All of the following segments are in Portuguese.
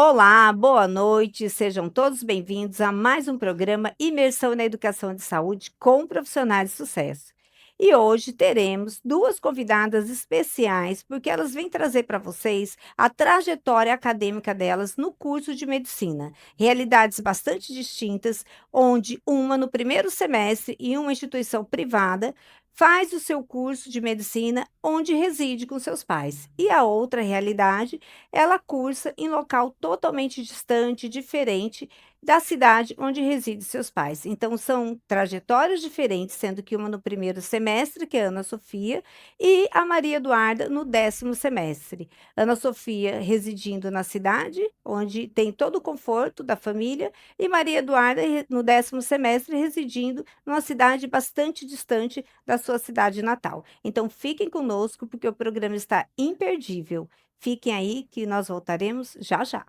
Olá, boa noite, sejam todos bem-vindos a mais um programa Imersão na Educação de Saúde com profissionais de sucesso. E hoje teremos duas convidadas especiais, porque elas vêm trazer para vocês a trajetória acadêmica delas no curso de medicina. Realidades bastante distintas, onde uma no primeiro semestre em uma instituição privada faz o seu curso de medicina onde reside com seus pais. E a outra realidade ela cursa em local totalmente distante, diferente da cidade onde residem seus pais. Então, são trajetórias diferentes, sendo que uma no primeiro semestre, que é a Ana Sofia, e a Maria Eduarda no 10º semestre. Ana Sofia residindo na cidade, onde tem todo o conforto da família, e Maria Eduarda no 10º semestre residindo numa cidade bastante distante da sua cidade natal. Então, fiquem conosco, porque o programa está imperdível. Fiquem aí que nós voltaremos já já.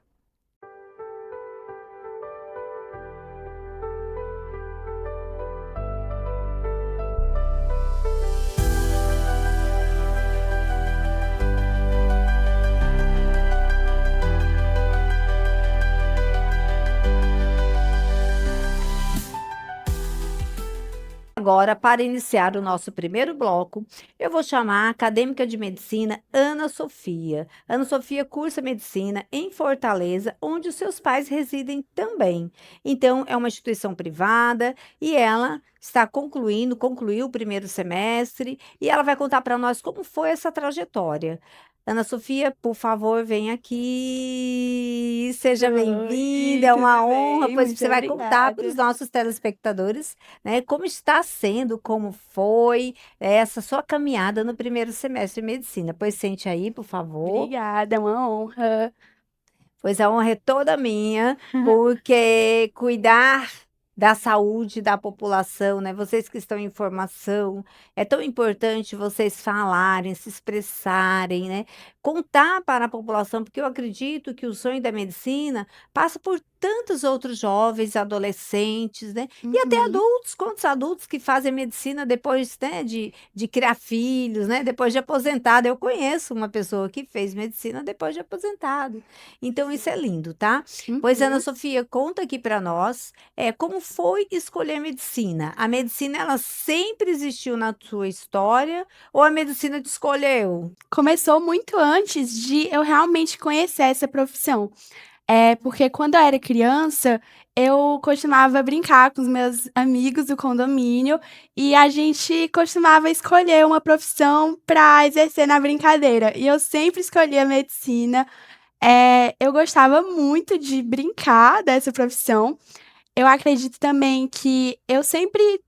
Agora, para iniciar o nosso primeiro bloco, eu vou chamar a acadêmica de medicina Ana Sofia. Ana Sofia cursa medicina em Fortaleza, onde os seus pais residem também. Então, é uma instituição privada e ela está concluiu o primeiro semestre e ela vai contar para nós como foi essa trajetória. Ana Sofia, por favor, vem aqui. Seja bem-vinda, Oi, é uma tudo honra, bem? pois Muito você vai contar para os obrigada. nossos telespectadores, né, como está sendo, como foi essa sua caminhada no primeiro semestre de medicina. Pois sente aí, por favor. Obrigada, é uma honra. Pois a honra é toda minha, porque cuidar da saúde da população, né? Vocês que estão em formação, é tão importante vocês falarem, se expressarem, né? Contar para a população, porque eu acredito que o sonho da medicina passa por tantos outros jovens, adolescentes, né? E até Uhum. adultos, quantos adultos que fazem medicina depois, né, de criar filhos, né? Depois de aposentado. Eu conheço uma pessoa que fez medicina depois de aposentado. Então, isso é Sim. lindo, tá? Pois, Ana Uhum. Sofia, conta aqui para nós, como foi escolher medicina? A medicina, ela sempre existiu na sua história ou a medicina te escolheu? Começou muito antes de eu realmente conhecer essa profissão. Porque quando eu era criança, eu costumava brincar com os meus amigos do condomínio e a gente costumava escolher uma profissão para exercer na brincadeira. E eu sempre escolhi a medicina. Eu gostava muito de brincar dessa profissão. Eu acredito também que eu sempre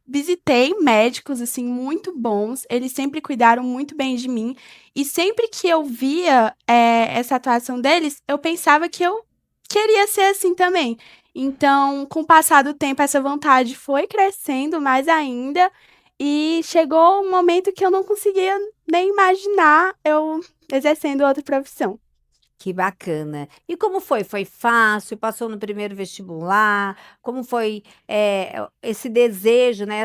visitei médicos, assim, muito bons, eles sempre cuidaram muito bem de mim, e sempre que eu via, essa atuação deles, eu pensava que eu queria ser assim também. Então, com o passar do tempo, essa vontade foi crescendo mais ainda, e chegou um momento que eu não conseguia nem imaginar eu exercendo outra profissão. Que bacana. E como foi? Foi fácil? Passou no primeiro vestibular? Como foi, esse desejo, né,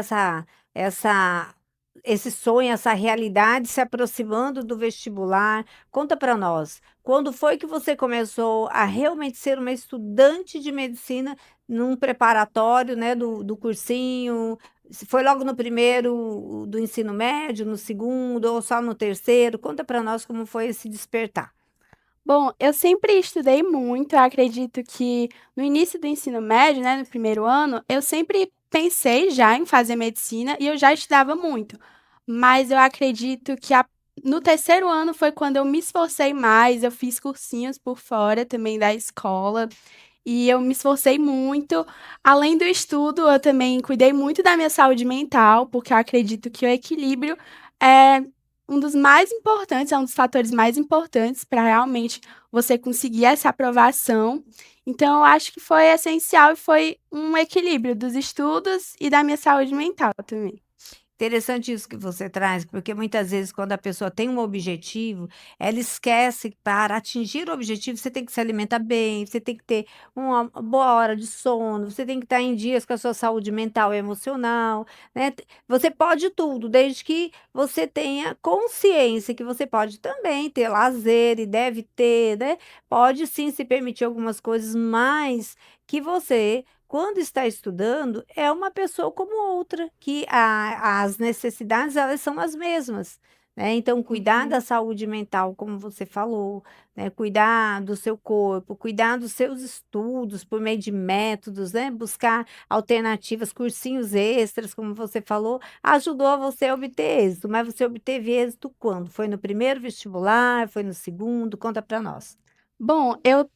essa esse sonho, essa realidade se aproximando do vestibular? Conta para nós, quando foi que você começou a realmente ser uma estudante de medicina num preparatório, né, do cursinho? Se foi logo no primeiro do ensino médio, no segundo ou só no terceiro? Conta para nós como foi esse despertar. Bom, eu sempre estudei muito, eu acredito que no início do ensino médio, né, no primeiro ano, eu sempre pensei já em fazer medicina e eu já estudava muito. Mas eu acredito que no terceiro ano foi quando eu me esforcei mais, eu fiz cursinhos por fora também da escola e eu me esforcei muito. Além do estudo, eu também cuidei muito da minha saúde mental, porque eu acredito que o equilíbrio é um dos mais importantes, é um dos fatores mais importantes para realmente você conseguir essa aprovação. Então, eu acho que foi essencial e foi um equilíbrio dos estudos e da minha saúde mental também. Interessante isso que você traz, porque muitas vezes quando a pessoa tem um objetivo, ela esquece que para atingir o objetivo você tem que se alimentar bem, você tem que ter uma boa hora de sono, você tem que estar em dias com a sua saúde mental e emocional, né. Você pode tudo, desde que você tenha consciência que você pode também ter lazer e deve ter, né. Pode sim se permitir algumas coisas, mas que você quando está estudando, é uma pessoa como outra, que as necessidades elas são as mesmas, né, então cuidar da Uhum. saúde mental, como você falou, né, cuidar do seu corpo, cuidar dos seus estudos por meio de métodos, né, buscar alternativas, cursinhos extras, como você falou, ajudou a você a obter êxito, mas você obteve êxito quando? Foi no primeiro vestibular, foi no segundo? Conta para nós. Bom, eu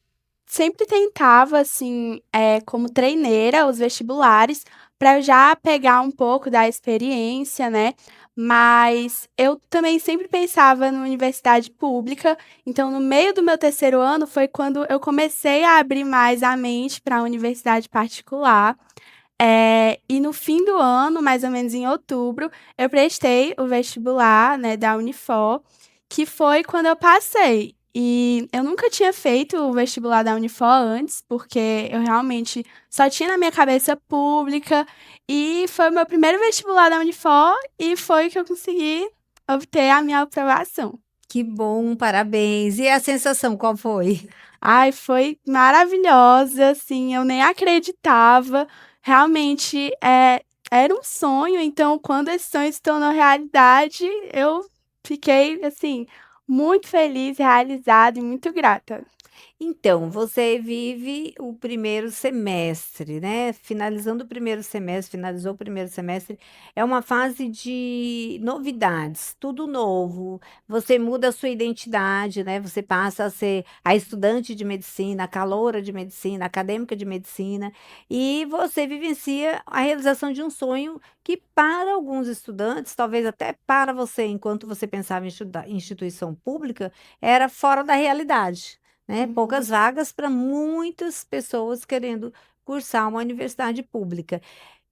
sempre tentava, assim, como treineira, os vestibulares, para eu já pegar um pouco da experiência, né, mas eu também sempre pensava na universidade pública, então no meio do meu terceiro ano foi quando eu comecei a abrir mais a mente para a universidade particular, e no fim do ano, mais ou menos em outubro, eu prestei o vestibular, né, da Unifor, que foi quando eu passei. E eu nunca tinha feito o vestibular da Unifor antes, porque eu realmente só tinha na minha cabeça pública, e foi o meu primeiro vestibular da Unifor e foi que eu consegui obter a minha aprovação. Que bom, parabéns. E a sensação qual foi? Ai, foi maravilhosa, assim, eu nem acreditava. Realmente, era um sonho, então quando esse sonho se tornou realidade, eu fiquei, assim, muito feliz, realizada e muito grata. Então, você vive o primeiro semestre, né, finalizando o primeiro semestre, finalizou o primeiro semestre, é uma fase de novidades, tudo novo, você muda a sua identidade, né, você passa a ser a estudante de medicina, a caloura de medicina, a acadêmica de medicina, e você vivencia a realização de um sonho que para alguns estudantes, talvez até para você, enquanto você pensava em estudar em instituição pública, era fora da realidade. Né, Uhum. poucas vagas para muitas pessoas querendo cursar uma universidade pública.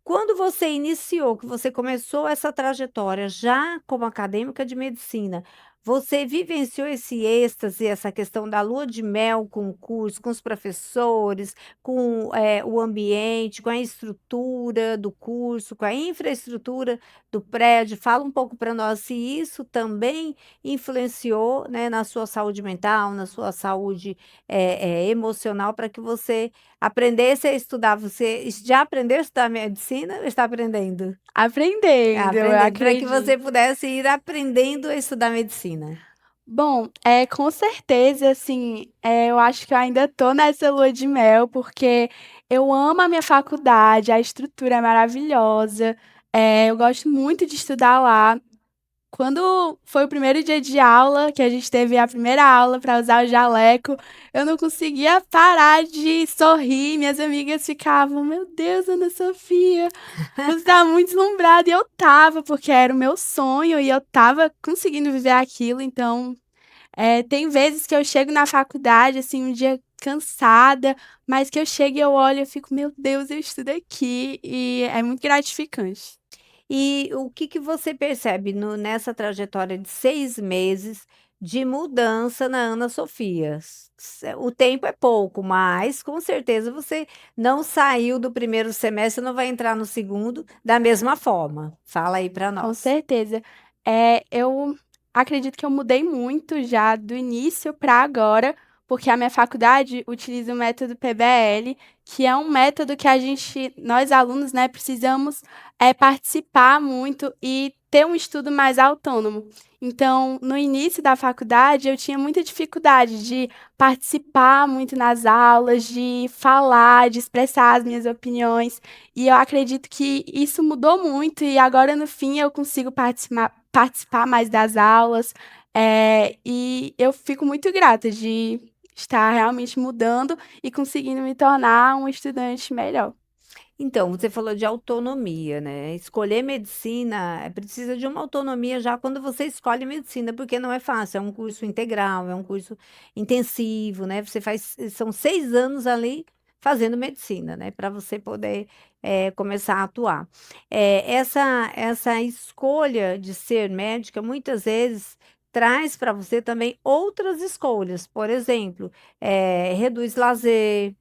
Quando você iniciou, que você começou essa trajetória já como acadêmica de medicina, você vivenciou esse êxtase, essa questão da lua de mel com o curso, com os professores, com, o ambiente, com a estrutura do curso, com a infraestrutura do prédio? Fala um pouco para nós se isso também influenciou, né, na sua saúde mental, na sua saúde, emocional, para que você aprendesse a estudar. Você já aprendeu a estudar medicina ou está aprendendo? Aprendendo, eu Aprendendo, para que você acredito. pudesse ir aprendendo a estudar medicina. Bom, com certeza, assim, eu acho que eu ainda tô nessa lua de mel, porque eu amo a minha faculdade, a estrutura é maravilhosa, eu gosto muito de estudar lá. Quando foi o primeiro dia de aula, que a gente teve a primeira aula para usar o jaleco, eu não conseguia parar de sorrir, minhas amigas ficavam: "Meu Deus, Ana Sofia, você tá muito deslumbrada", e eu estava, porque era o meu sonho e eu estava conseguindo viver aquilo, então tem vezes que eu chego na faculdade, assim, um dia cansada, mas que eu chego e eu olho e eu fico: "Meu Deus, eu estudo aqui", e é muito gratificante. E o que que você percebe nessa trajetória de 6 meses de mudança na Ana Sofia? O tempo é pouco, mas com certeza você não saiu do primeiro semestre, não vai entrar no segundo da mesma forma. Fala aí para Com nós. certeza. Eu acredito que eu mudei muito já do início para agora, porque a minha faculdade utiliza o método PBL, que é um método que nós alunos, né, precisamos, participar muito e ter um estudo mais autônomo. Então, no início da faculdade, eu tinha muita dificuldade de participar muito nas aulas, de falar, de expressar as minhas opiniões. E eu acredito que isso mudou muito e agora no fim eu consigo participar mais das aulas, e eu fico muito grata de estar realmente mudando e conseguindo me tornar um estudante melhor. Então, você falou de autonomia, né? Escolher medicina precisa de uma autonomia já quando você escolhe medicina, porque não é fácil, é um curso integral, é um curso intensivo, né? Você faz, são 6 anos ali fazendo medicina, né, para você poder, começar a atuar. Essa escolha de ser médica, muitas vezes, traz para você também outras escolhas, por exemplo, reduz lazer,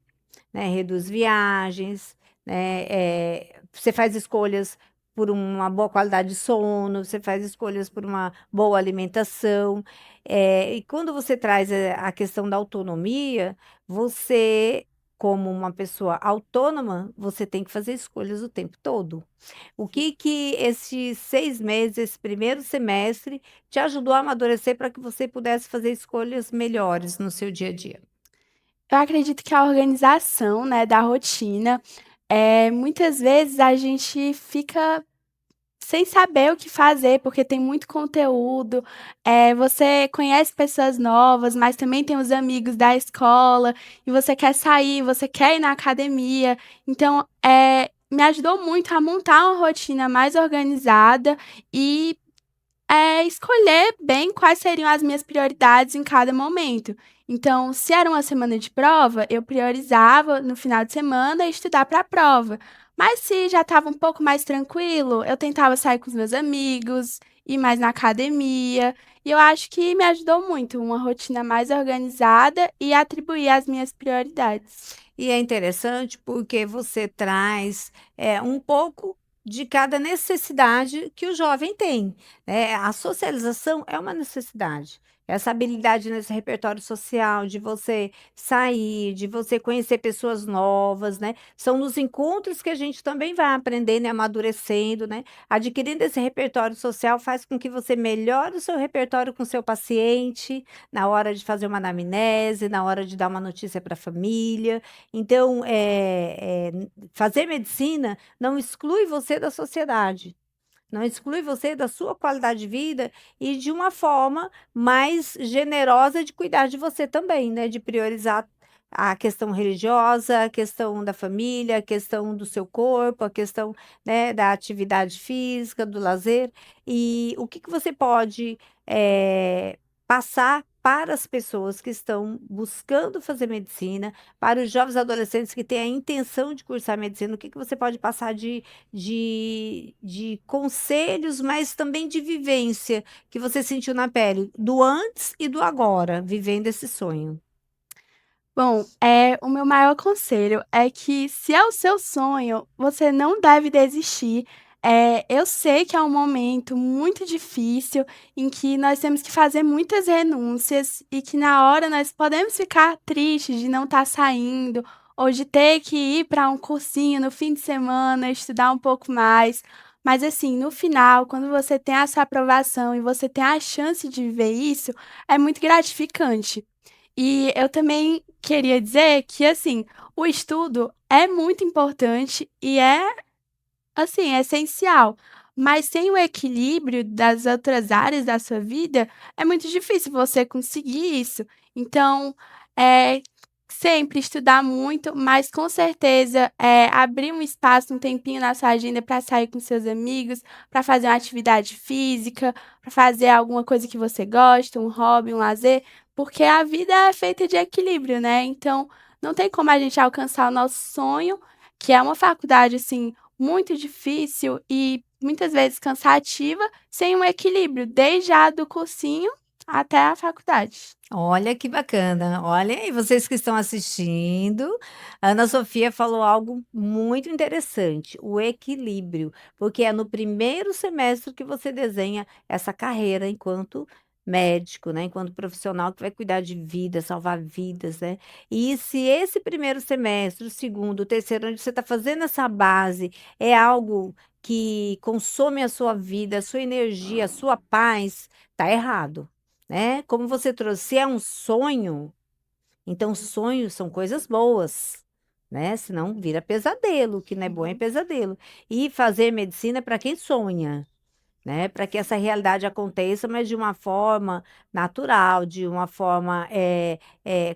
né, reduz viagens, né, você faz escolhas por uma boa qualidade de sono, você faz escolhas por uma boa alimentação, e quando você traz, a questão da autonomia, você, como uma pessoa autônoma, você tem que fazer escolhas o tempo todo. O que esses 6 meses, esse primeiro semestre, te ajudou a amadurecer para que você pudesse fazer escolhas melhores no seu dia a dia? Eu acredito que a organização, né, da rotina, muitas vezes a gente fica sem saber o que fazer, porque tem muito conteúdo, você conhece pessoas novas, mas também tem os amigos da escola, e você quer sair, você quer ir na academia. Então, me ajudou muito a montar uma rotina mais organizada e escolher bem quais seriam as minhas prioridades em cada momento. Então, se era uma semana de prova, eu priorizava no final de semana estudar para a prova. Mas se já estava um pouco mais tranquilo, eu tentava sair com os meus amigos, ir mais na academia. E eu acho que me ajudou muito, uma rotina mais organizada e atribuir as minhas prioridades. E é interessante porque você traz, um pouco de cada necessidade que o jovem tem, né. A socialização é uma necessidade. Essa habilidade nesse repertório social de você sair, de você conhecer pessoas novas, né, são nos encontros que a gente também vai aprendendo e amadurecendo, né. Adquirindo esse repertório social faz com que você melhore o seu repertório com o seu paciente, na hora de fazer uma anamnese, na hora de dar uma notícia para a família. Então, fazer medicina não exclui você da sociedade, não exclui você da sua qualidade de vida e de uma forma mais generosa de cuidar de você também, né, de priorizar a questão religiosa, a questão da família, a questão do seu corpo, a questão, né, da atividade física, do lazer. E o que que você pode, passar para as pessoas que estão buscando fazer medicina, para os jovens adolescentes que têm a intenção de cursar medicina, o que que você pode passar de conselhos, mas também de vivência, que você sentiu na pele, do antes e do agora, vivendo esse sonho? Bom, o meu maior conselho é que, se é o seu sonho, você não deve desistir. Eu sei que é um momento muito difícil, em que nós temos que fazer muitas renúncias e que na hora nós podemos ficar tristes de não estar saindo ou de ter que ir para um cursinho no fim de semana, estudar um pouco mais. Mas assim, no final, quando você tem a sua aprovação e você tem a chance de viver isso, é muito gratificante. E eu também queria dizer que, assim, o estudo é muito importante e assim, é essencial, mas sem o equilíbrio das outras áreas da sua vida, é muito difícil você conseguir isso. Então, é sempre estudar muito, mas com certeza, abrir um espaço, um tempinho na sua agenda para sair com seus amigos, para fazer uma atividade física, para fazer alguma coisa que você gosta, um hobby, um lazer, porque a vida é feita de equilíbrio, né. Então, não tem como a gente alcançar o nosso sonho, que é uma faculdade, assim, muito difícil e muitas vezes cansativa, sem um equilíbrio, desde a do cursinho até a faculdade. Olha que bacana. Olha aí, vocês que estão assistindo, a Ana Sofia falou algo muito interessante, o equilíbrio, porque é no primeiro semestre que você desenha essa carreira enquanto médico, né, enquanto profissional que vai cuidar de vidas, salvar vidas, né. E se esse primeiro semestre, o segundo, o terceiro, onde você está fazendo essa base, é algo que consome a sua vida, a sua energia, a sua paz, tá errado. Né, como você trouxe, se é um sonho, então sonhos são coisas boas, né, senão vira pesadelo, o que não é bom é Uhum. pesadelo. E fazer medicina é para quem sonha, né, para que essa realidade aconteça, mas de uma forma natural, de uma forma,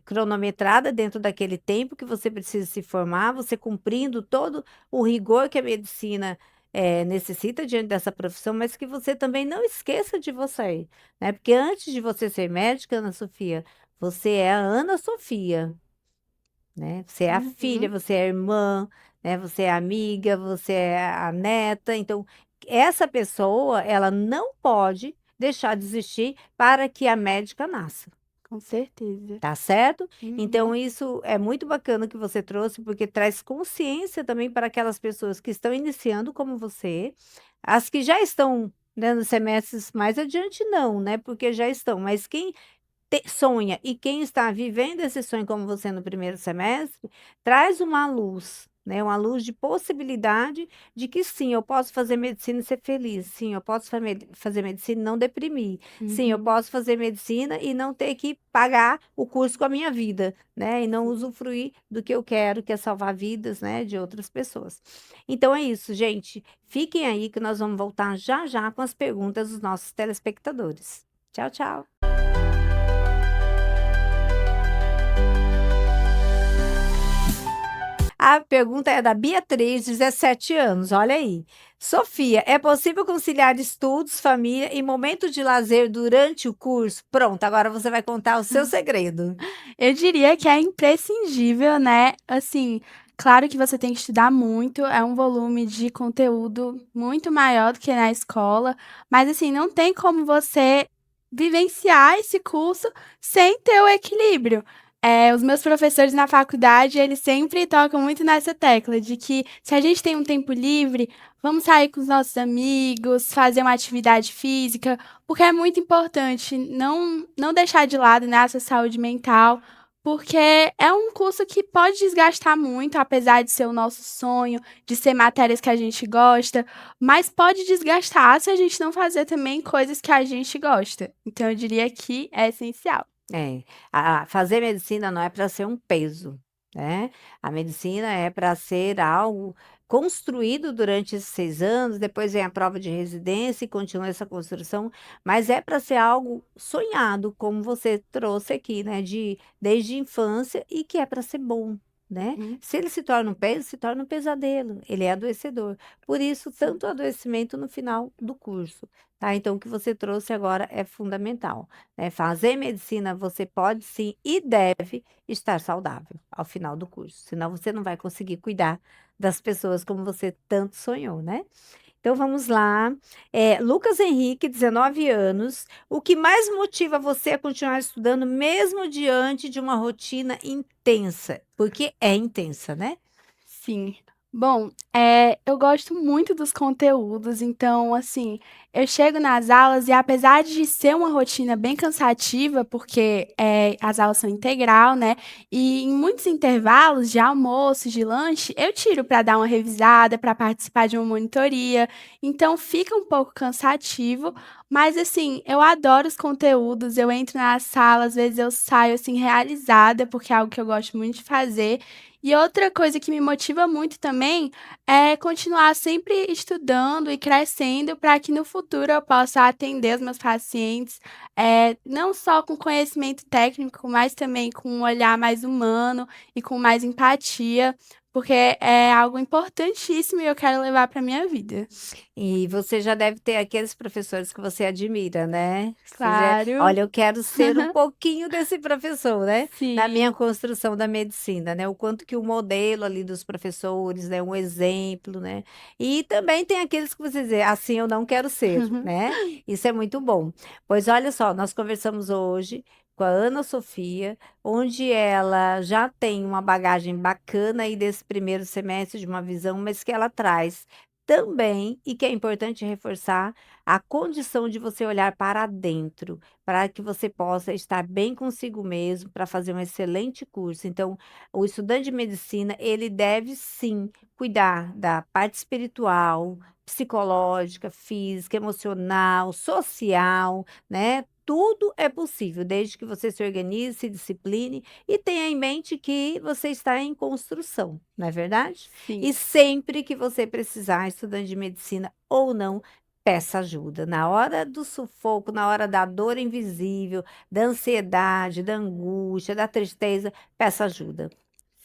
cronometrada dentro daquele tempo que você precisa se formar, você cumprindo todo o rigor que a medicina, necessita diante dessa profissão, mas que você também não esqueça de você, né, porque antes de você ser médica, Ana Sofia, você é a Ana Sofia. né? Você é a filha, Uhum. você é a irmã, né? Você é a amiga, você é a neta. Então, essa pessoa, ela não pode deixar de existir para que a médica nasça. Com certeza. Tá certo? Então, Uhum. isso é muito bacana que você trouxe, porque traz consciência também para aquelas pessoas que estão iniciando como você, as que já estão, né, nos semestres mais adiante, não, né? Porque já estão, mas quem sonha e quem está vivendo esse sonho como você no primeiro semestre, traz uma luz, né? Uma luz de possibilidade de que sim, eu posso fazer medicina e ser feliz. Sim, eu posso fazer medicina e não deprimir. Sim, eu Uhum. posso fazer medicina e não ter que pagar o curso com a minha vida, né? E não Sim. usufruir do que eu quero, que é salvar vidas, né, de outras pessoas. Então é isso, gente. Fiquem aí que nós vamos voltar já já com as perguntas dos nossos telespectadores. Tchau, tchau. A pergunta é da Beatriz, 17 anos. Olha aí. Sofia, é possível conciliar estudos, família e momento de lazer durante o curso? Pronto, agora você vai contar o seu segredo. Eu diria que é imprescindível, né, assim, claro que você tem que estudar muito, é um volume de conteúdo muito maior do que na escola, mas assim, não tem como você vivenciar esse curso sem ter o equilíbrio. Os meus professores na faculdade, eles sempre tocam muito nessa tecla de que se a gente tem um tempo livre, vamos sair com os nossos amigos, fazer uma atividade física, porque é muito importante não deixar de lado, né, essa saúde mental, porque é um curso que pode desgastar muito, apesar de ser o nosso sonho, de ser matérias que a gente gosta, mas pode desgastar se a gente não fazer também coisas que a gente gosta. Então eu diria que é essencial. É, fazer medicina não é para ser um peso, né? A medicina é para ser algo construído durante esses 6 anos, depois vem a prova de residência e continua essa construção, mas é para ser algo sonhado, como você trouxe aqui, né? Desde a infância e que é para ser bom, né? Uhum, Se ele se torna um peso, se torna um pesadelo, ele é adoecedor. Por isso, sim. tanto adoecimento no final do curso, tá? Então, o que você trouxe agora é fundamental, né? Fazer medicina você pode sim e deve estar saudável ao final do curso, senão você não vai conseguir cuidar das pessoas como você tanto sonhou, né? Então vamos lá. Lucas Henrique, 19 anos. O que mais motiva você a continuar estudando mesmo diante de uma rotina intensa? Porque é intensa, né? Sim. Bom, eu gosto muito dos conteúdos, então, assim, eu chego nas aulas e apesar de ser uma rotina bem cansativa, porque, as aulas são integral, né, e em muitos intervalos de almoço, de lanche, eu tiro para dar uma revisada, para participar de uma monitoria, então fica um pouco cansativo, mas, assim, eu adoro os conteúdos, eu entro na sala, às vezes eu saio, assim, realizada, porque é algo que eu gosto muito de fazer, e outra coisa que me motiva muito também é continuar sempre estudando e crescendo para que no futuro eu possa atender os meus pacientes, não só com conhecimento técnico, mas também com um olhar mais humano e com mais empatia, porque é algo importantíssimo e eu quero levar para minha vida. E você já deve ter aqueles professores que você admira, né? Claro. Olha, eu quero ser um pouquinho desse professor, né? Na minha Sim. construção da medicina, né? O quanto que o modelo ali dos professores, né? Um exemplo, né? E também tem aqueles que você diz, assim eu não quero ser, né? Isso é muito bom. Pois olha só, nós conversamos hoje com a Ana Sofia, onde ela já tem uma bagagem bacana aí desse primeiro semestre de uma visão, mas que ela traz também, e que é importante reforçar, a condição de você olhar para dentro, para que você possa estar bem consigo mesmo, para fazer um excelente curso. Então, o estudante de medicina, ele deve sim cuidar da parte espiritual, psicológica, física, emocional, social, né? Tudo é possível, desde que você se organize, se discipline e tenha em mente que você está em construção, não é verdade? Sim. E sempre que você precisar, estudante de medicina ou não, peça ajuda. Na hora do sufoco, na hora da dor invisível, da ansiedade, da angústia, da tristeza, peça ajuda.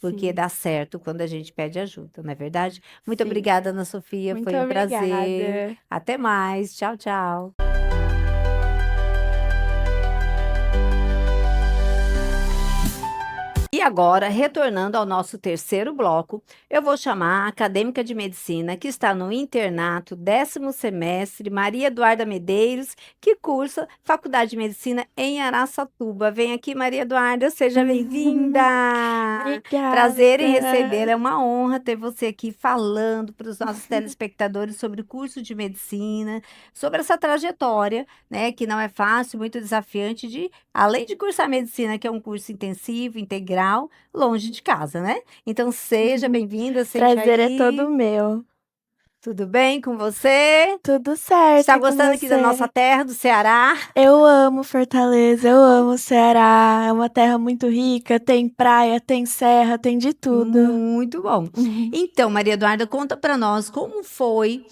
Porque Sim, dá certo quando a gente pede ajuda, não é verdade? Muito sim. obrigada, Ana Sofia. Muito Foi um prazer. obrigada. Até mais. Tchau, tchau. E agora, retornando ao nosso terceiro bloco, eu vou chamar a acadêmica de medicina que está no internato, 10º semestre, Maria Eduarda Medeiros, que cursa Faculdade de Medicina em Araçatuba. Vem aqui, Maria Eduarda, seja bem-vinda! Prazer em Obrigada. recebê-la, é uma honra ter você aqui falando para os nossos telespectadores sobre o curso de medicina, sobre essa trajetória, né, que não é fácil, muito desafiante de além de cursar medicina, que é um curso intensivo, integral, longe de casa, né? Então, seja bem-vinda, sente Prazer é aí. todo meu. Tudo bem com você? Tudo certo, Está e com gostando aqui da nossa você? terra, do Ceará? Eu amo Fortaleza, eu amo o Ceará. É uma terra muito rica, tem praia, tem serra, tem de tudo. Muito bom. Uhum. Então, Maria Eduarda, conta para nós como foi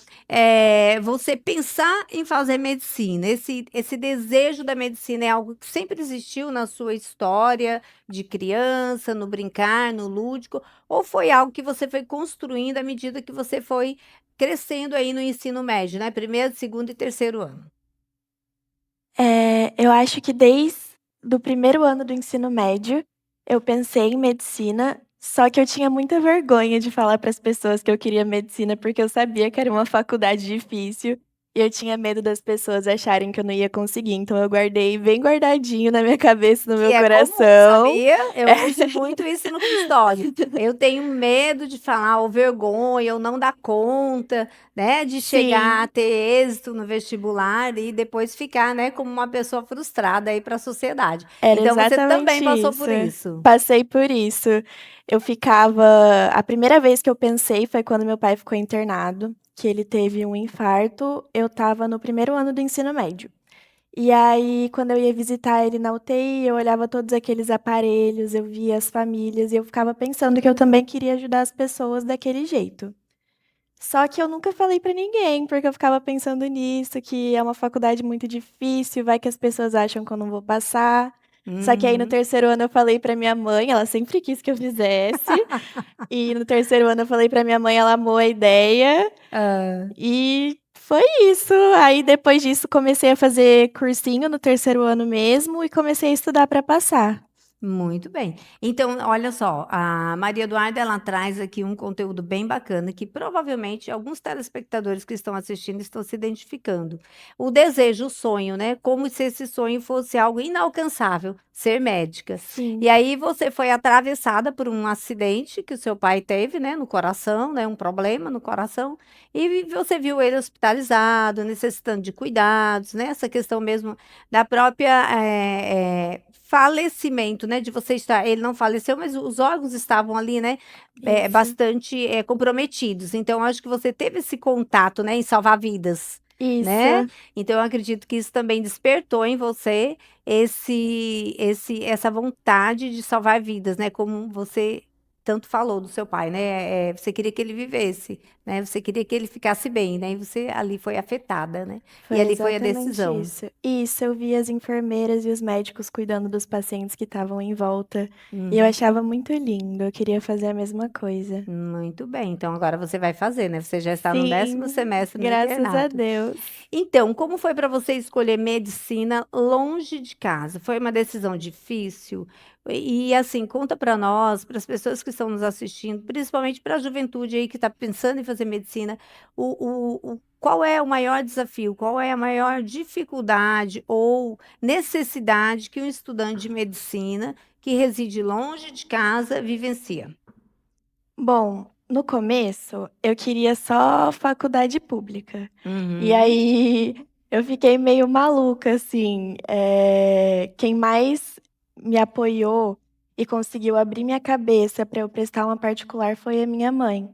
você pensar em fazer medicina. Esse desejo da medicina é algo que sempre existiu na sua história de criança, no brincar, no lúdico, ou foi algo que você foi construindo à medida que você foi crescendo aí no ensino médio, né? Primeiro, segundo e terceiro ano. Eu acho que desde do primeiro ano do ensino médio, eu pensei em medicina, só que eu tinha muita vergonha de falar para as pessoas que eu queria medicina, porque eu sabia que era uma faculdade difícil, e eu tinha medo das pessoas acharem que eu não ia conseguir, então eu guardei bem guardadinho na minha cabeça, no Que meu é comum, coração. sabia? Eu ouço muito isso no consultório. Eu tenho medo de falar, ou vergonha, ou não dar conta, né, de chegar a Sim, ter êxito no vestibular e depois ficar, né, como uma pessoa frustrada aí para a sociedade. era Então você também exatamente passou isso. por isso. Passei por isso. Eu ficava A primeira vez que eu pensei foi quando meu pai ficou internado, que ele teve um infarto, eu estava no primeiro ano do ensino médio. E aí, quando eu ia visitar ele na UTI, eu olhava todos aqueles aparelhos, eu via as famílias e eu ficava pensando que eu também queria ajudar as pessoas daquele jeito. Só que eu nunca falei pra ninguém, porque eu ficava pensando nisso, que é uma faculdade muito difícil, vai que as pessoas acham que eu não vou passar. Só que aí no Uhum. terceiro ano eu falei pra minha mãe, ela sempre quis que eu fizesse. E no terceiro ano eu falei pra minha mãe, ela amou a ideia. Ah. E foi isso. Aí depois disso comecei a fazer cursinho no terceiro ano mesmo e comecei a estudar pra passar. Muito bem. Então, olha só, a Maria Eduarda, ela traz aqui um conteúdo bem bacana que provavelmente alguns telespectadores que estão assistindo estão se identificando. O desejo, o sonho, né? Como se esse sonho fosse algo inalcançável, ser médica. E Sim, aí você foi atravessada por um acidente que o seu pai teve, né, no coração, né, um problema no coração, e você viu ele hospitalizado, necessitando de cuidados, né? Essa questão mesmo da própria falecimento, né? De você estar, ele não faleceu, mas os órgãos estavam ali, né? isso. Bastante comprometidos. Então, acho que você teve esse contato, né? Em salvar vidas, né? Isso. Então, eu acredito que isso também despertou em você essa vontade de salvar vidas, né? Como você tanto falou do seu pai, né? Você queria que ele vivesse, né? Você queria que ele ficasse bem, né? E você ali foi afetada, né? Foi E ali foi a exatamente decisão. isso. Isso, eu via as enfermeiras e os médicos cuidando dos pacientes que estavam em volta. E eu Uhum. achava muito lindo, eu queria fazer a mesma coisa. Muito bem, então agora você vai fazer, né? Você já está no 10º Sim, semestre no graças a internato. Deus. Então, como foi para você escolher medicina longe de casa? Foi uma decisão difícil? Assim, conta para nós, para as pessoas que estão nos assistindo, principalmente para a juventude aí que está pensando em fazer medicina, qual é o maior desafio? Qual é a maior dificuldade ou necessidade que um estudante de medicina que reside longe de casa vivencia? Bom, no começo eu queria só faculdade pública. E Uhum. aí eu fiquei meio maluca, assim. Quem mais me apoiou e conseguiu abrir minha cabeça para eu prestar uma particular foi a minha mãe.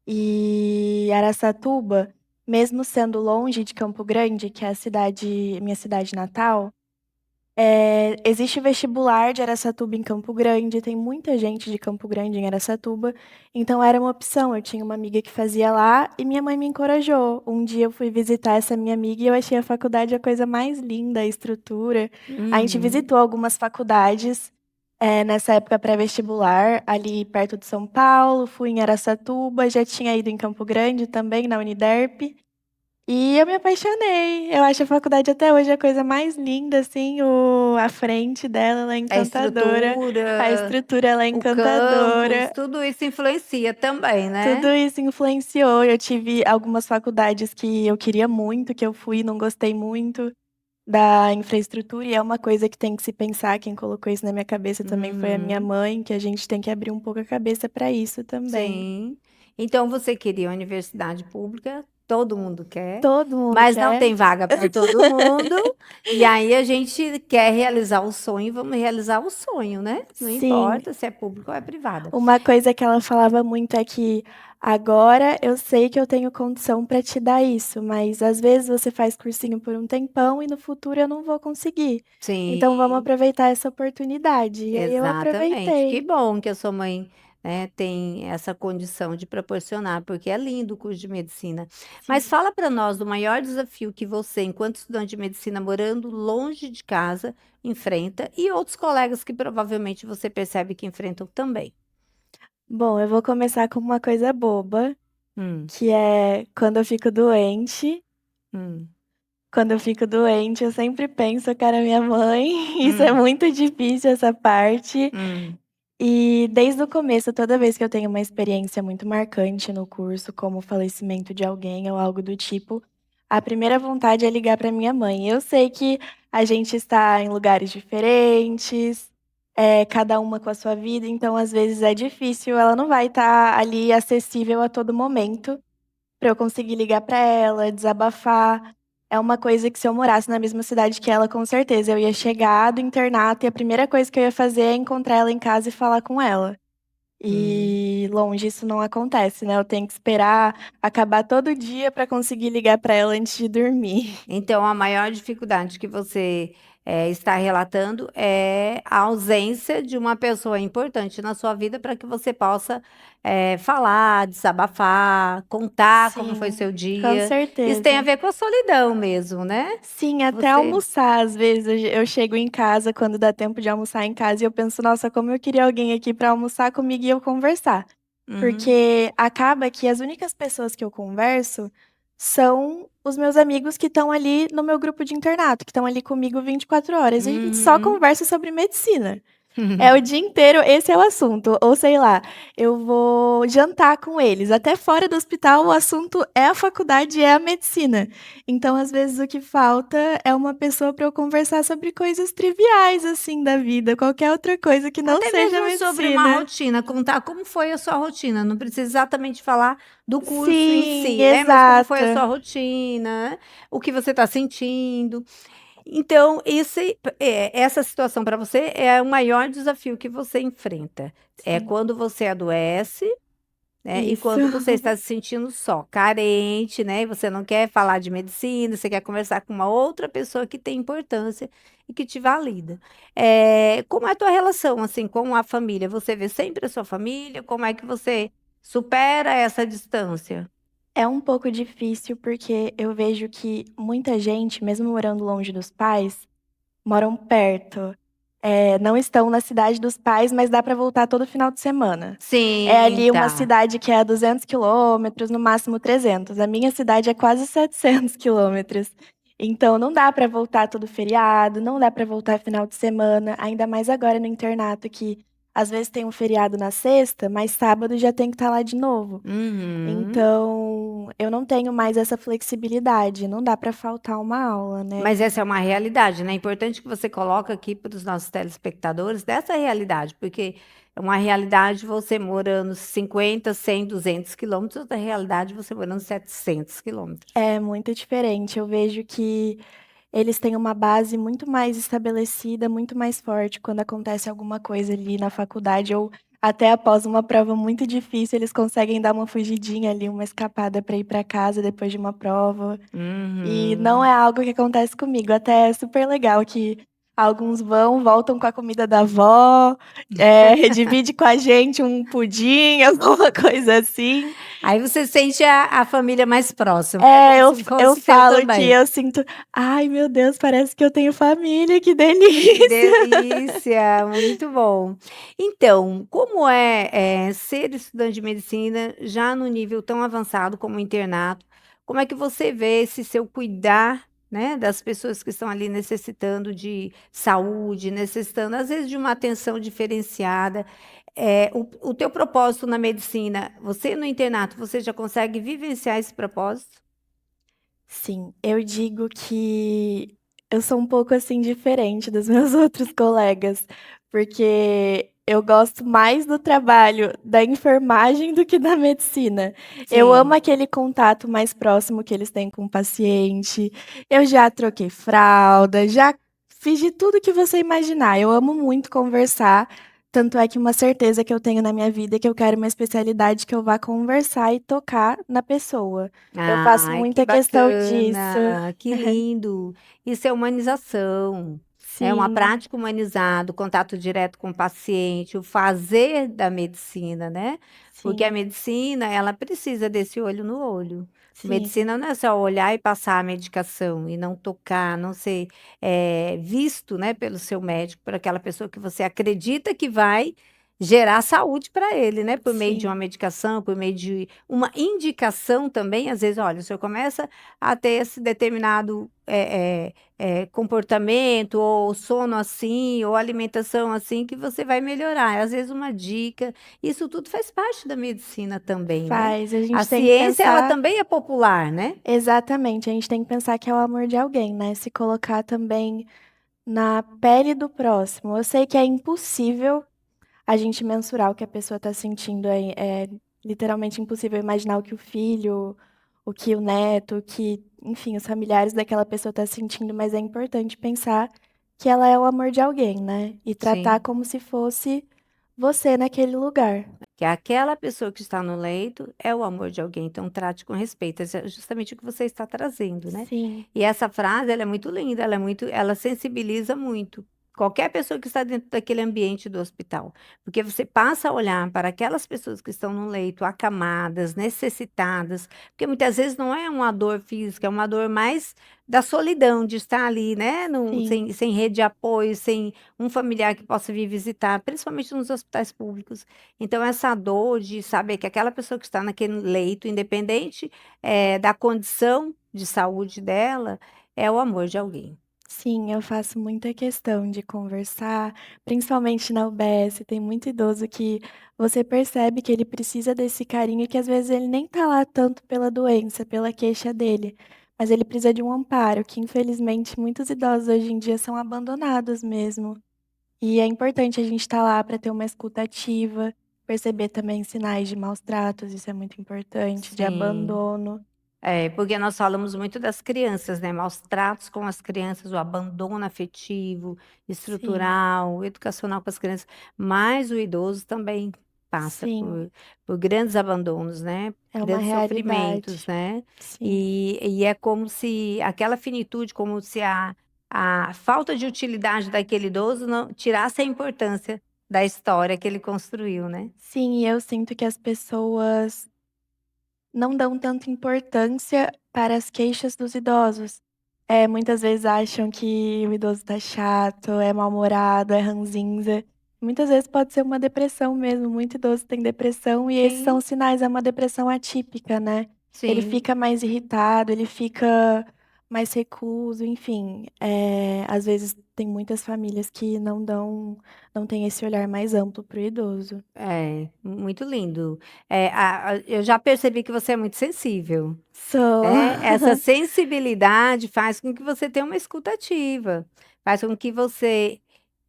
E Araçatuba, mesmo sendo longe de Campo Grande, que é minha cidade natal, existe vestibular de Araçatuba em Campo Grande, tem muita gente de Campo Grande em Araçatuba, então era uma opção. Eu tinha uma amiga que fazia lá e minha mãe me encorajou. Um dia eu fui visitar essa minha amiga e eu achei a faculdade a coisa mais linda, a estrutura. A gente Uhum. visitou algumas faculdades, nessa época pré-vestibular, ali perto de São Paulo, fui em Araçatuba, já tinha ido em Campo Grande também, na Uniderp. E eu me apaixonei. Eu acho a faculdade até hoje a coisa mais linda, assim, a frente dela, ela é A encantadora, a estrutura, estrutura ela é o campus, encantadora. tudo isso influencia também, Tudo né? isso influenciou. Eu tive algumas faculdades que eu queria muito, que eu fui e não gostei muito da infraestrutura, e é uma coisa que tem que se pensar. Quem colocou isso na minha cabeça também foi a minha Uhum, mãe, que a gente tem que abrir um pouco a cabeça para isso também. sim. Então você queria uma universidade pública, todo mundo quer, Todo mundo mas não quer. tem vaga para todo mundo. E aí a gente quer realizar o sonho, vamos realizar o sonho, né? Não Sim, importa se é público ou é privada. uma coisa que ela falava muito é que agora eu sei que eu tenho condição para te dar isso, mas às vezes você faz cursinho por um tempão e no futuro eu não vou conseguir. Sim. Então vamos aproveitar essa oportunidade. E aí eu Exatamente. Que aproveitei. bom que a sua mãe, né, tem essa condição de proporcionar, porque é lindo o curso de medicina. Mas Sim. fala para nós do maior desafio que você, enquanto estudante de medicina, morando longe de casa, enfrenta e outros colegas que provavelmente você percebe que enfrentam também. Bom, eu vou começar com uma coisa boba, Hum, que é quando eu fico doente. hum, Quando eu fico doente, eu sempre penso, cara, minha mãe. Isso é hum, muito difícil, essa parte. hum, E desde o começo, toda vez que eu tenho uma experiência muito marcante no curso, como o falecimento de alguém ou algo do tipo, a primeira vontade é ligar para minha mãe. Eu sei que a gente está em lugares diferentes, cada uma com a sua vida, então às vezes é difícil, ela não vai estar ali acessível a todo momento para eu conseguir ligar para ela, desabafar. É uma coisa que se eu morasse na mesma cidade que ela, com certeza eu ia chegar do internato e a primeira coisa que eu ia fazer é encontrar ela em casa e falar com ela. hum. E longe isso não acontece, né, eu tenho que esperar acabar todo dia para conseguir ligar para ela antes de dormir. Então, a maior dificuldade que você está relatando é a ausência de uma pessoa importante na sua vida para que você possa falar, desabafar, contar como foi Sim, seu com dia. Isso tem a certeza. ver com a solidão mesmo, né? Sim, até Você. almoçar, às vezes eu chego em casa, quando dá tempo de almoçar em casa, e eu penso: "Nossa, como eu queria alguém aqui para almoçar comigo e eu conversar". Uhum, Porque acaba que as únicas pessoas que eu converso são os meus amigos que estão ali no meu grupo de internato, que estão ali comigo 24 horas, e a gente só uhum. conversa sobre medicina. É o dia inteiro, esse é o assunto. Ou sei lá, eu vou jantar com eles. Até fora do hospital, o assunto é a faculdade, é a medicina. Então, às vezes, o que falta é uma pessoa para eu conversar sobre coisas triviais, assim, da vida, qualquer outra coisa que não Até seja mesmo sobre uma medicina. rotina, contar como foi a sua rotina. Não precisa exatamente falar do curso em Sim, si, né? Mas como foi a exato. sua rotina, né? O que você está sentindo. Então, essa situação para você é o maior desafio que você enfrenta. É Sim, quando você adoece, né? E isso. quando você está se sentindo só, carente, né? E você não quer falar de medicina, você quer conversar com uma outra pessoa que tem importância e que te valida. Como é a tua relação, assim, com a família? Você vê sempre a sua família? Como é que você supera essa distância? É um pouco difícil, porque eu vejo que muita gente, mesmo morando longe dos pais, moram perto. Não estão na cidade dos pais, mas dá para voltar todo final de semana. É Sim, ali uma tá. cidade que é a 200 quilômetros, no máximo 300. A minha cidade é quase 700 quilômetros. Então não dá para voltar todo feriado, não dá para voltar final de semana, ainda mais agora no internato que às vezes tem um feriado na sexta, mas sábado já tem que estar lá de novo. Uhum. Então, eu não tenho mais essa flexibilidade, não dá para faltar uma aula, né. Mas essa é uma realidade, né? É importante que você coloque aqui para os nossos telespectadores dessa realidade, porque é uma realidade você morando 50, 100, 200 quilômetros, outra realidade você morando 700 quilômetros. É muito diferente, eu vejo que eles têm uma base muito mais estabelecida, muito mais forte quando acontece alguma coisa ali na faculdade ou até após uma prova muito difícil, eles conseguem dar uma fugidinha ali, uma escapada para ir para casa depois de uma prova. E não Uhum. é algo que acontece comigo, até é super legal que alguns voltam com a comida da avó, divide com a gente um pudim, alguma coisa assim. Aí você sente a família mais próxima, né? É, Como eu se eu fosse seu falo que também. eu sinto: "Ai, meu Deus, parece que eu tenho família, que Que delícia". delícia, muito bom. Então, como ser estudante de medicina já no nível tão avançado como o internato? Como é que você vê esse seu cuidar, né, das pessoas que estão ali necessitando de saúde, necessitando às vezes de uma atenção diferenciada? O teu propósito na medicina, você no internato, você já consegue vivenciar esse propósito? Sim, eu digo que eu sou um pouco, assim, diferente dos meus outros colegas, porque eu gosto mais do trabalho da enfermagem do que da medicina. Eu amo Sim. aquele contato mais próximo que eles têm com o paciente. Eu já troquei fralda, já fiz de tudo que você imaginar. Eu amo muito conversar, tanto é que uma certeza que eu tenho na minha vida é que eu quero uma especialidade que eu vá conversar e tocar na pessoa. Eu faço Ai, que muita questão disso. bacana, que lindo. Isso é humanização, é uma Sim, prática humanizada, o contato direto com o paciente, o fazer da medicina, né? Porque a sim, medicina, ela precisa desse olho no olho. sim, Medicina não é só olhar e passar a medicação e não tocar, não ser visto, né, pelo seu médico, por aquela pessoa que você acredita que vai gerar saúde para ele, né? Por meio de uma sim, medicação, por meio de uma indicação também, às vezes, olha, o senhor começa a ter esse determinado comportamento, ou sono assim, ou alimentação assim, que você vai melhorar. Às vezes, uma dica. Isso tudo faz parte da medicina também, né? faz. A A gente tem que ciência, ela pensar também é popular, né? exatamente, a gente tem que pensar que é o amor de alguém, né, se colocar também na pele do próximo. Eu sei que é impossível a gente mensurar o que a pessoa está sentindo, é literalmente impossível imaginar o que o filho, o que o neto, o que, enfim, os familiares daquela pessoa tá sentindo, mas é importante pensar que ela é o amor de alguém, né, e tratar Sim. como se fosse você naquele lugar. Que aquela pessoa que está no leito é o amor de alguém, então trate com respeito. Isso é justamente o que você está trazendo, né? Sim, E essa frase, ela é muito linda, ela sensibiliza muito qualquer pessoa que está dentro daquele ambiente do hospital, porque você passa a olhar para aquelas pessoas que estão no leito, acamadas, necessitadas, porque muitas vezes não é uma dor física, é uma dor mais da solidão de estar ali, né? sim, Sem rede de apoio, sem um familiar que possa vir visitar, principalmente nos hospitais públicos. Então, essa dor de saber que aquela pessoa que está naquele leito, independente, da condição de saúde dela, é o amor de alguém. sim, eu faço muita questão de conversar, principalmente na UBS, tem muito idoso que você percebe que ele precisa desse carinho, que às vezes ele nem tá lá tanto pela doença, pela queixa dele, mas ele precisa de um amparo, que infelizmente muitos idosos hoje em dia são abandonados mesmo. E é importante a gente estar lá para ter uma escuta ativa, perceber também sinais de maus tratos, isso é muito importante, de Sim. abandono. É, porque nós falamos muito das crianças, né? Maus tratos com as crianças, o abandono afetivo, Sim, estrutural, educacional com as crianças, mas o idoso também passa sim, por grandes abandonos, né? é uma Grandes sofrimentos, realidade. né? Sim. E é como se aquela finitude, como se a falta de utilidade daquele idoso não tirasse a importância da história que ele construiu, né? Sim, e eu sinto que as pessoas não dão tanta importância para as queixas dos idosos. Muitas vezes acham que o idoso tá chato, é mal-humorado, é ranzinza. Muitas vezes pode ser uma depressão mesmo, muito idoso tem depressão e esses são Sim, os sinais, é uma depressão atípica, né. Ele sim. fica mais irritado, ele fica mais recluso, enfim, às vezes tem muitas famílias que não têm esse olhar mais amplo para o idoso. É, muito lindo. Eu já percebi que você é muito sensível, Sou. né? Essa sensibilidade faz com que você tenha uma escuta ativa, faz com que você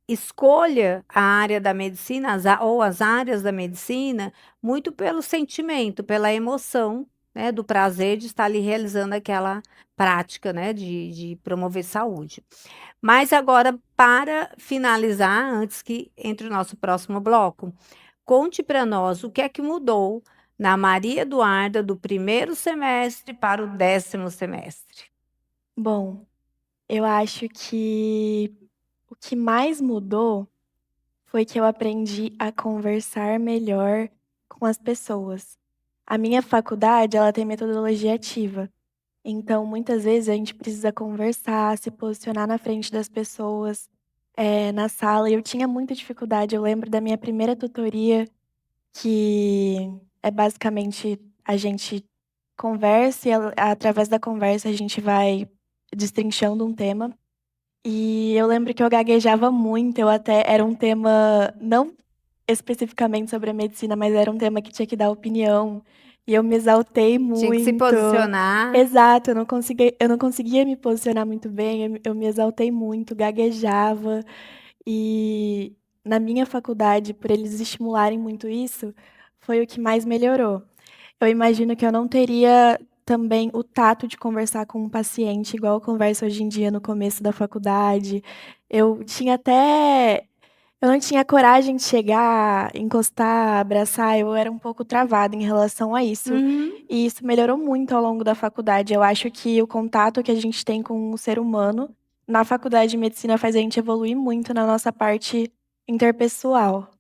escolha a área da medicina, ou as áreas da medicina, muito pelo sentimento, pela emoção, né? Do prazer de estar ali realizando aquela prática, né? De promover saúde. Mas agora, para finalizar, antes que entre o nosso próximo bloco, conte para nós o que é que mudou na Maria Eduarda do primeiro semestre para o 10º semestre. Bom, eu acho que o que mais mudou foi que eu aprendi a conversar melhor com as pessoas. A minha faculdade, ela tem metodologia ativa. Então, muitas vezes a gente precisa conversar, se posicionar na frente das pessoas, na sala. E eu tinha muita dificuldade. Eu lembro da minha primeira tutoria, que é basicamente a gente conversa e através da conversa a gente vai destrinchando um tema. E eu lembro que eu gaguejava muito, eu até era um tema não especificamente sobre a medicina, mas era um tema que tinha que dar opinião, e eu me exaltei Tinha que se muito. posicionar. Exato, eu não conseguia me posicionar muito bem, eu me exaltei muito, gaguejava. E na minha faculdade, por eles estimularem muito isso, foi o que mais melhorou. Eu imagino que eu não teria também o tato de conversar com um paciente igual eu converso hoje em dia no começo da faculdade. Eu tinha até eu não tinha coragem de chegar, encostar, abraçar, eu era um pouco travada em relação a isso. Uhum. E isso melhorou muito ao longo da faculdade. Eu acho que o contato que a gente tem com o ser humano na faculdade de medicina faz a gente evoluir muito na nossa parte interpessoal.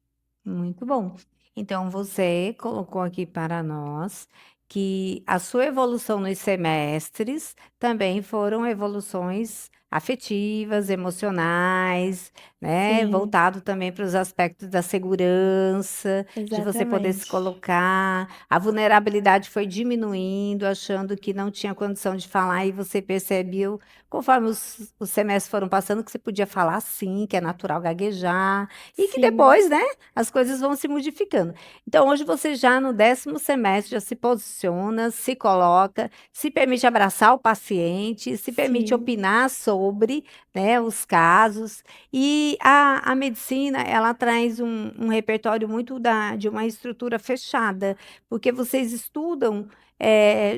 Muito bom. Então, você colocou aqui para nós que a sua evolução nos semestres também foram evoluções afetivas, emocionais, né? Sim, Voltado também para os aspectos da segurança, de você poder se exatamente. colocar. A vulnerabilidade foi diminuindo, achando que não tinha condição de falar, e você percebeu, conforme os semestres foram passando, que você podia falar sim, que é natural gaguejar, e que Sim, depois, né? As coisas vão se modificando. Então, hoje você já no 10º semestre já se posiciona, se coloca, se permite abraçar o paciente, se permite sim, opinar sobre, né, os casos. E a medicina, ela traz um repertório muito de uma estrutura fechada, porque vocês estudam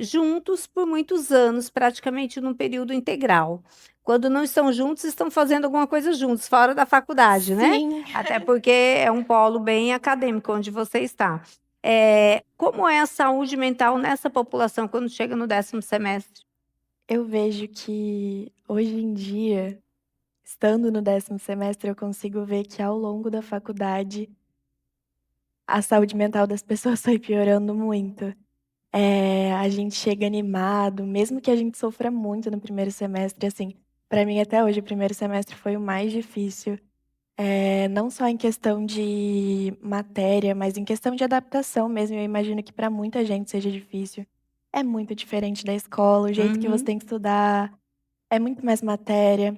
juntos por muitos anos, praticamente num período integral. Quando não estão juntos, estão fazendo alguma coisa juntos, fora da faculdade, né? sim. Até porque é um polo bem acadêmico onde você está. Como é a saúde mental nessa população quando chega no 10º semestre? Eu vejo que hoje em dia, estando no 10º semestre, eu consigo ver que ao longo da faculdade a saúde mental das pessoas foi piorando muito. A gente chega animado, mesmo que a gente sofra muito no primeiro semestre, assim, pra mim até hoje o primeiro semestre foi o mais difícil, não só em questão de matéria, mas em questão de adaptação mesmo, eu imagino que pra muita gente seja difícil. É muito diferente da escola, o jeito que você Uhum. tem que estudar, é muito mais matéria.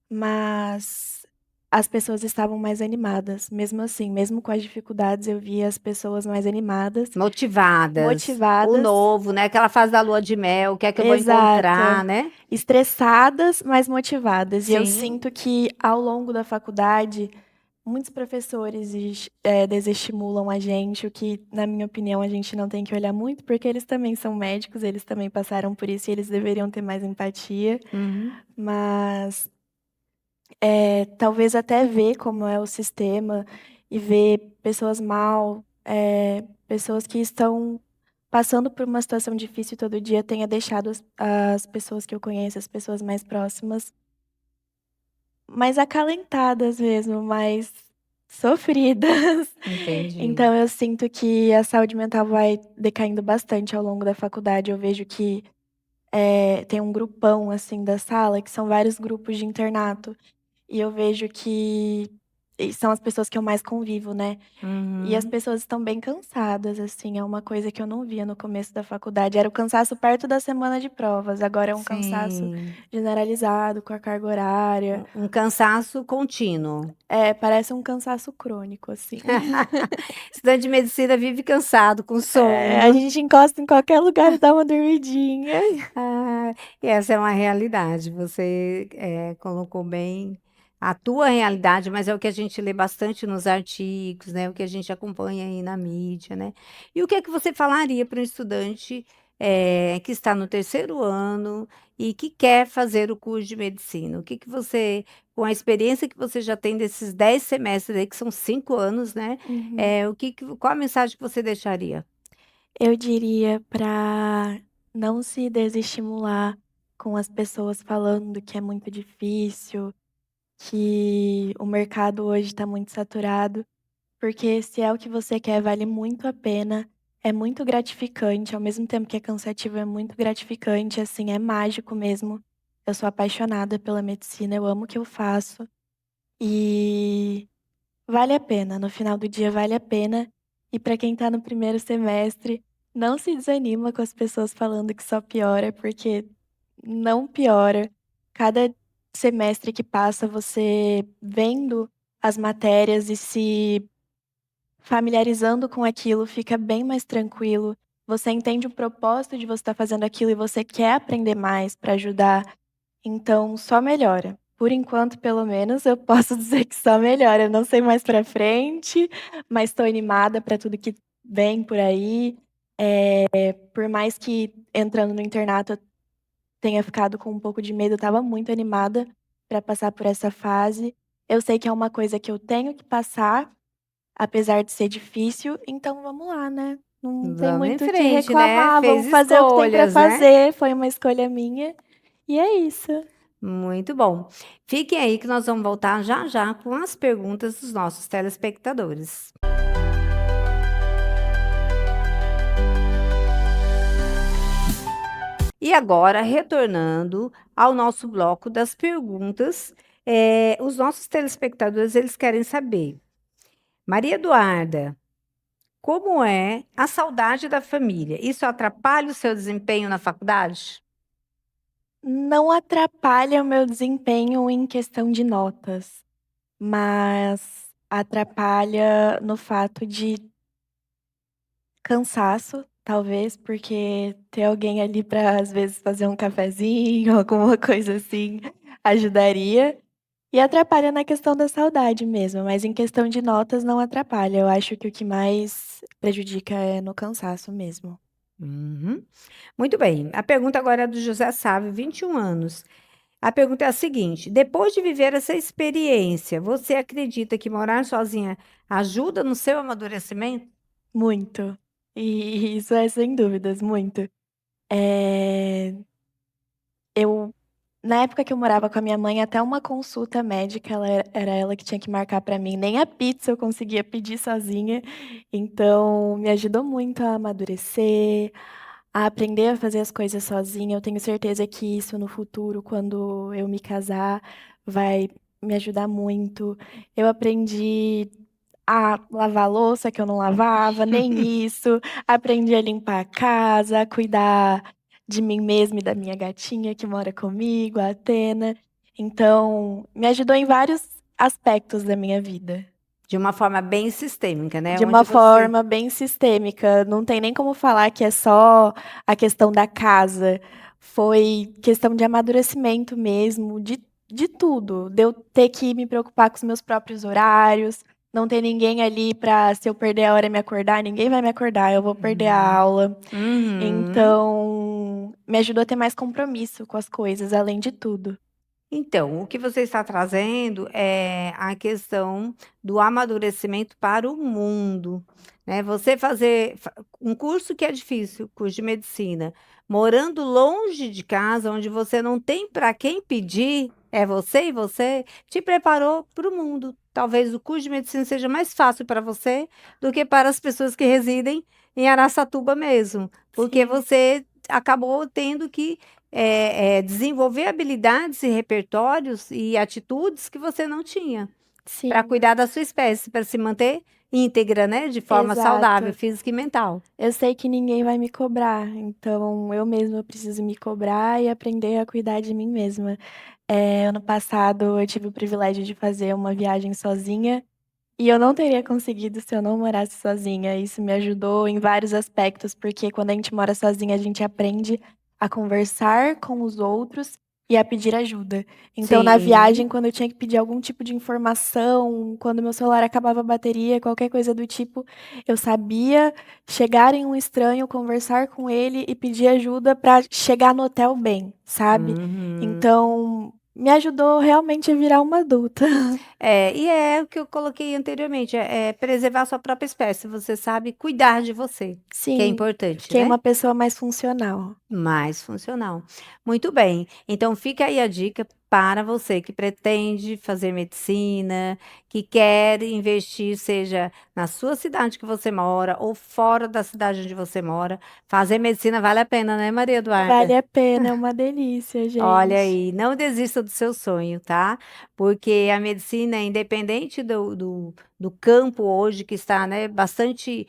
Mas as pessoas estavam mais animadas, mesmo assim, mesmo com as dificuldades, eu via as pessoas mais animadas, Motivadas. O motivadas. novo, né? Aquela fase da lua de mel, o que é que eu vou Exato. encontrar, né? Estressadas, mas motivadas. E eu Sim. sinto que ao longo da faculdade, muitos professores desestimulam a gente, o que, na minha opinião, a gente não tem que olhar muito, porque eles também são médicos, eles também passaram por isso e eles deveriam ter mais empatia. Uhum. Mas talvez até ver como é o sistema e ver pessoas mal, pessoas que estão passando por uma situação difícil todo dia, tenha deixado as pessoas que eu conheço, as pessoas mais próximas, mais acalentadas mesmo, mais sofridas. Entendi. Então eu sinto que a saúde mental vai decaindo bastante ao longo da faculdade. Eu vejo que, tem um grupão, assim, da sala, que são vários grupos de internato. E eu vejo que são as pessoas que eu mais convivo, né. E as Uhum. pessoas estão bem cansadas, assim, é uma coisa que eu não via no começo da faculdade. Era o cansaço perto da semana de provas, agora é um cansaço Sim. generalizado, com a carga horária. Um cansaço contínuo. É, parece um cansaço crônico, assim. Estudante de medicina vive cansado, com A sono. gente encosta em qualquer lugar e dá uma dormidinha. Ah, e essa é uma realidade. Você colocou bem a tua realidade, mas é o que a gente lê bastante nos artigos, né? O que a gente acompanha aí na mídia, né? E o que é que você falaria para um estudante que está no 3º ano e que quer fazer o curso de medicina? O que que você, com a experiência que você já tem desses 10 semestres aí, que são 5 anos, né? Uhum. Qual a mensagem que você deixaria? Eu diria pra não se desestimular com as pessoas falando que é muito difícil, que o mercado hoje está muito saturado, porque se é o que você quer, vale muito a pena, é muito gratificante, ao mesmo tempo que é cansativo, é muito gratificante, assim, é mágico mesmo. Eu sou apaixonada pela medicina, eu amo o que eu faço e vale a pena, no final do dia vale a pena. E para quem está no primeiro semestre, Não se desanima com as pessoas falando que só piora, porque não piora. Cada semestre que passa, você vendo as matérias e se familiarizando com aquilo, fica bem mais tranquilo. Você entende o propósito de você estar fazendo aquilo e você quer aprender mais para ajudar. Então, só melhora. Por enquanto, pelo menos, eu posso dizer que só melhora. Eu não sei mais para frente, mas estou animada para tudo que vem por aí. Por mais que entrando no internato eu tenha ficado com um pouco de medo, eu estava muito animada para passar por essa fase. Eu sei que é uma coisa que eu tenho que passar, apesar de ser difícil, então vamos lá, né. Não tem Vamos em muito o que frente, né? reclamar, Fez vamos fazer o que tem para escolhas, né? fazer, foi uma escolha minha, e é isso. Muito bom. Fiquem aí que nós vamos voltar já já com as perguntas dos nossos telespectadores. E agora, retornando ao nosso bloco das perguntas, os nossos telespectadores, eles querem saber, Maria Eduarda, como é a saudade da família? Isso atrapalha o seu desempenho na faculdade? Não atrapalha o meu desempenho em questão de notas, mas atrapalha no fato de cansaço, talvez, porque ter alguém ali para às vezes fazer um cafezinho, alguma coisa assim, ajudaria. E atrapalha na questão da saudade mesmo, mas em questão de notas não atrapalha. Eu acho que o que mais prejudica é no cansaço mesmo. Uhum. Muito bem. A pergunta agora é do José Sávio, 21 anos. A pergunta é a seguinte: depois de viver essa experiência, você acredita que morar sozinha ajuda no seu amadurecimento? Muito. E isso é sem dúvidas, muito. Eh, eu Na época que eu morava com a minha mãe, até uma consulta médica, era ela que tinha que marcar pra mim, nem a pizza eu conseguia pedir sozinha, então me ajudou muito a amadurecer, a aprender a fazer as coisas sozinha. Eu tenho certeza que isso no futuro, quando eu me casar, vai me ajudar muito. Eu aprendi a lavar a louça que eu não lavava, nem isso. Aprendi a limpar a casa, a cuidar de mim mesma e da minha gatinha que mora comigo, a Atena. Então, me ajudou em vários aspectos da minha vida. De uma forma bem sistêmica, né? De uma Onde você. forma bem sistêmica, não tem nem como falar que é só a questão da casa, foi questão de amadurecimento mesmo, de tudo, de eu ter que me preocupar com os meus próprios horários, não ter ninguém ali para se eu perder a hora me acordar, ninguém vai me acordar, eu vou perder a aula. Uhum. Então, me ajudou a ter mais compromisso com as coisas, além de tudo. Então, o que você está trazendo é a questão do amadurecimento para o mundo, né? Você fazer um curso que é difícil, curso de medicina, morando longe de casa, onde você não tem para quem pedir, é você e você, te preparou para o mundo. Talvez o curso de medicina seja mais fácil para você do que para as pessoas que residem em Araçatuba mesmo, porque Sim, você acabou tendo que desenvolver habilidades e repertórios e atitudes que você não tinha para sim, cuidar da sua espécie, para se manter íntegra, né, de forma saudável, exato. física e mental. Eu sei que ninguém vai me cobrar, então eu mesma preciso me cobrar e aprender a cuidar de mim mesma. Ano passado eu tive o privilégio de fazer uma viagem sozinha, e eu não teria conseguido se eu não morasse sozinha. Isso me ajudou em vários aspectos, porque quando a gente mora sozinha, a gente aprende a conversar com os outros e a pedir ajuda. Então, na Sim. viagem, quando eu tinha que pedir algum tipo de informação, quando meu celular acabava a bateria, qualquer coisa do tipo, eu sabia chegar em um estranho, conversar com ele e pedir ajuda para chegar no hotel bem, sabe? Uhum. Então, me ajudou realmente a virar uma adulta. E é o que eu coloquei anteriormente, é preservar a sua própria espécie, você sabe cuidar de você, que é Sim, importante, fiquei né? uma pessoa mais funcional. Mais funcional. Muito bem. Então fica aí a dica para você que pretende fazer medicina, que quer investir, seja na sua cidade que você mora ou fora da cidade onde você mora. Fazer medicina vale a pena, né, Maria Vale Eduarda? a pena, é uma delícia, Olha gente. aí, não desista do seu sonho, tá? Porque a medicina, independente do campo hoje, que está, né, bastante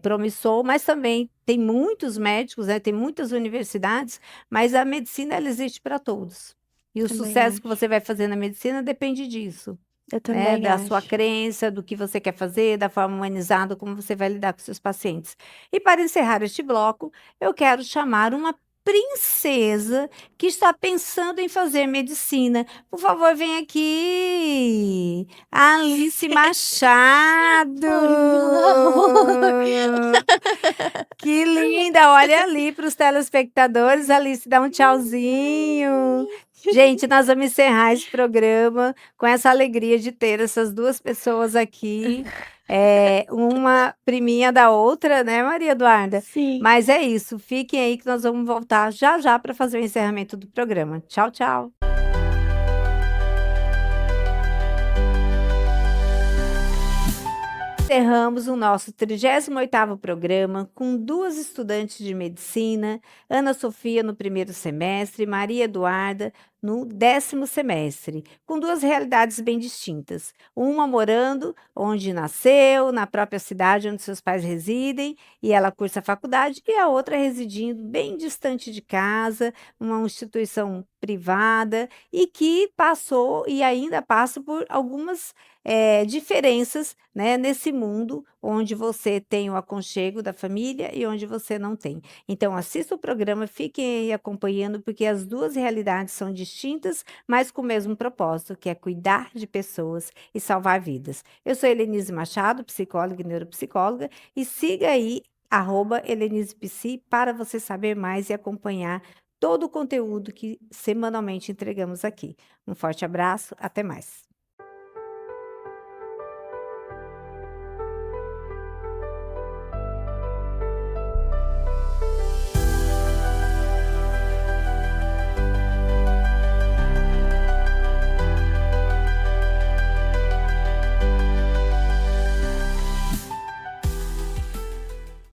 promissor, mas também tem muitos médicos, né, tem muitas universidades, mas a medicina ela existe para todos. E o Também sucesso que acho. você vai fazer na medicina depende disso, Eu né, também da sua acho. crença, do que você quer fazer, da forma humanizada como você vai lidar com seus pacientes. E para encerrar este bloco, eu quero chamar uma princesa que está pensando em fazer medicina. Por favor, vem aqui. Alice Machado. Ai, não. Que linda! Olha ali para os telespectadores. Alice, dá um tchauzinho. Gente, nós vamos encerrar esse programa com essa alegria de ter essas duas pessoas aqui, uma priminha da outra, né, Maria Eduarda? Sim. Mas é isso, fiquem aí que nós vamos voltar já já para fazer o encerramento do programa. Tchau, tchau. Encerramos o nosso 38º programa com duas estudantes de medicina, Ana Sofia no primeiro semestre, Maria Eduarda no 10º semestre, com duas realidades bem distintas. Uma morando onde nasceu, na própria cidade onde seus pais residem, e ela cursa a faculdade, e a outra residindo bem distante de casa, uma instituição privada, e que passou e ainda passa por algumas diferenças, né, nesse mundo onde você tem o aconchego da família e onde você não tem. Então, assista o programa, fiquem aí acompanhando, porque as duas realidades são distintas, mas com o mesmo propósito, que é cuidar de pessoas e salvar vidas. Eu sou Helenise Machado, psicóloga e neuropsicóloga, e siga aí, @HelenisePsi, para você saber mais e acompanhar todo o conteúdo que semanalmente entregamos aqui. Um forte abraço, até mais.